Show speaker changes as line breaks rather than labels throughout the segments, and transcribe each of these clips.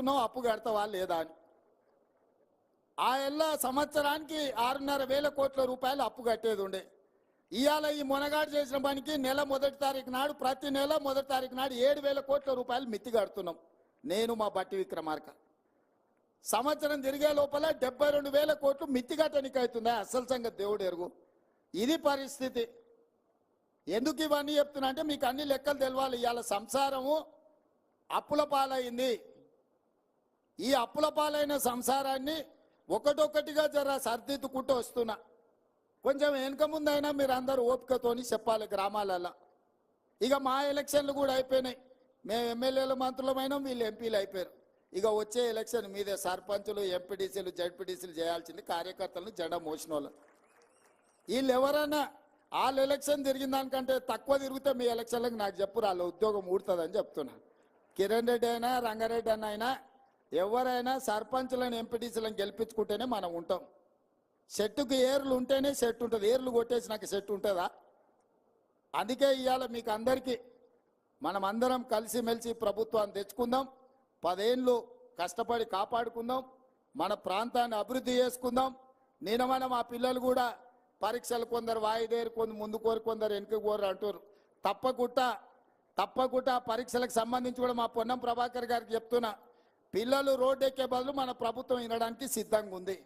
నువ్వు అప్పు కడతావా లేదా అని. ఆ ఎల్ల సంవత్సరానికి 6,500 కోట్ల రూపాయలు అప్పు కట్టేది ఉండే. ఇవాళ ఈ మునగాడు చేసిన పనికి నెల మొదటి తారీఖు నాడు, ప్రతి నెల మొదటి తారీఖు నాడు 7,000 కోట్ల రూపాయలు మిత్తి కడుతున్నాం నేను, మా బట్టి విక్రమార్క. సంవత్సరం తిరిగే లోపల 72,000 కోట్లు మిత్తి కట్టనికి అవుతుందా? అసలు సంగతి దేవుడు ఎరుగు. ఇది పరిస్థితి. ఎందుకు ఇవన్నీ చెప్తున్నా అంటే మీకు అన్ని లెక్కలు తెలవాలి. ఇవాళ సంసారము అప్పుల పాలైంది. ఈ అప్పుల పాలైన సంసారాన్ని ఒకటొక్కటిగా జర సర్దిద్దుకుంటూ వస్తున్నా. కొంచెం వెనుక ముందైనా మీరు అందరూ ఓపికతోని చెప్పాలి గ్రామాలలో. ఇక మా ఎలక్షన్లు కూడా అయిపోయినాయి. మేము ఎమ్మెల్యేలు మంత్రులమైనా, వీళ్ళు ఎంపీలు అయిపోయారు. ఇక వచ్చే ఎలక్షన్ మీదే సర్పంచులు, ఎంపీడీసీలు, జడ్పీడీసీలు చేయాల్సింది కార్యకర్తలను జెండా మోసిన వాళ్ళు. వీళ్ళు ఎవరైనా వాళ్ళ ఎలక్షన్ తిరిగిన దానికంటే తక్కువ తిరిగితే మీ ఎలక్షన్లకు నాకు చెప్పు, వాళ్ళ ఉద్యోగం ఊడుతుందని చెప్తున్నా. కిరణ్ రెడ్డి అయినా, రంగారెడ్డి అన్న అయినా, ఎవరైనా సర్పంచులను, ఎంపీడీసీలను గెలిపించుకుంటేనే మనం ఉంటాం. చెట్టుకు ఏర్లు ఉంటేనే సెట్ ఉంటుంది. ఏర్లు కొట్టేసి నాకు సెట్ ఉంటుందా? అందుకే ఇవాళ మీకు అందరికీ మనం అందరం కలిసిమెలిసి ప్రభుత్వాన్ని తెచ్చుకుందాం. 10 ఏళ్ళు కష్టపడి కాపాడుకుందాం. మన ప్రాంతాన్ని అభివృద్ధి చేసుకుందాం. మన మా పిల్లలు కూడా పరీక్షలు కొందరు వాయిదేరు, కొందరు ముందు కోరు, కొందరు వెనుక కోరు అంటారు. తప్పకుండా పరీక్షలకు సంబంధించి కూడా మా పొన్నం ప్రభాకర్ గారికి చెప్తున్నా, పిల్లలు రోడ్డు ఎక్కే బదులు మన ప్రభుత్వం వినడానికి సిద్ధంగా ఉంది.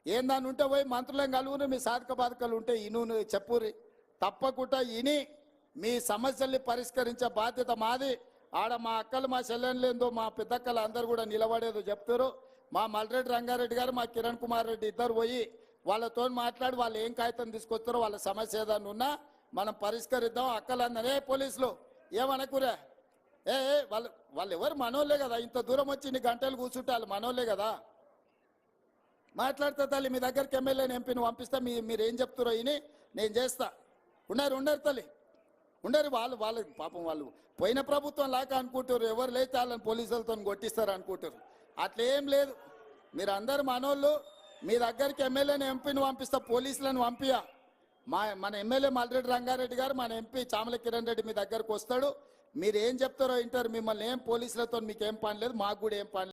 ఏందాన్ని ఉంటే పోయి మంత్రులను కలుగుని, మీ సాధక బాధకాలు ఉంటే ఇను చెప్పురి. తప్పకుండా ఇని మీ సమస్యల్ని పరిష్కరించే బాధ్యత మాది. ఆడ మా అక్కలు, మా చెల్లెళ్ళేందో, మా పెద్దక్కలు అందరూ కూడా నిలబడేదో చెప్తారు. మా మల్రెడ్డి రంగారెడ్డి గారు, మా కిరణ్ కుమార్ రెడ్డి ఇద్దరు పోయి వాళ్ళతో మాట్లాడి వాళ్ళు ఏం కాగితం తీసుకొస్తారో, వాళ్ళ సమస్య ఏదన్నా ఉన్నా మనం పరిష్కరిద్దాం. అక్కలందరే పోలీసులు ఏమనకురా, వాళ్ళు ఎవరు మనోళ్ళే కదా. ఇంత దూరం వచ్చి ఇన్ని గంటలు కూర్చుంటే వాళ్ళు మనోళ్ళే కదా. మాట్లాడితే తల్లి మీ దగ్గరికి ఎమ్మెల్యేని, ఎంపీని పంపిస్తా, మీరు ఏం చెప్తారో ఇని నేను చేస్తా. ఉండరు తల్లి, ఉండరు. వాళ్ళు పాపం వాళ్ళు పోయిన ప్రభుత్వం లాగా అనుకుంటారు. ఎవరు లేతే వాళ్ళని పోలీసులతో కొట్టిస్తారు అనుకుంటారు. అట్లా ఏం లేదు. మీరు అందరు మనోళ్ళు. మీ దగ్గరికి ఎమ్మెల్యేని, ఎంపీని పంపిస్తా, పోలీసులను పంపియా. మన ఎమ్మెల్యే మల్రెడ్డి రంగారెడ్డి గారు, మన ఎంపీ చామల కిరణ్ రెడ్డి మీ దగ్గరకు వస్తాడు. మీరు ఏం చెప్తారో వింటారు. మిమ్మల్ని ఏం పోలీసులతో మీకేం పని లేదు, మాకు కూడా ఏం పని లేదు.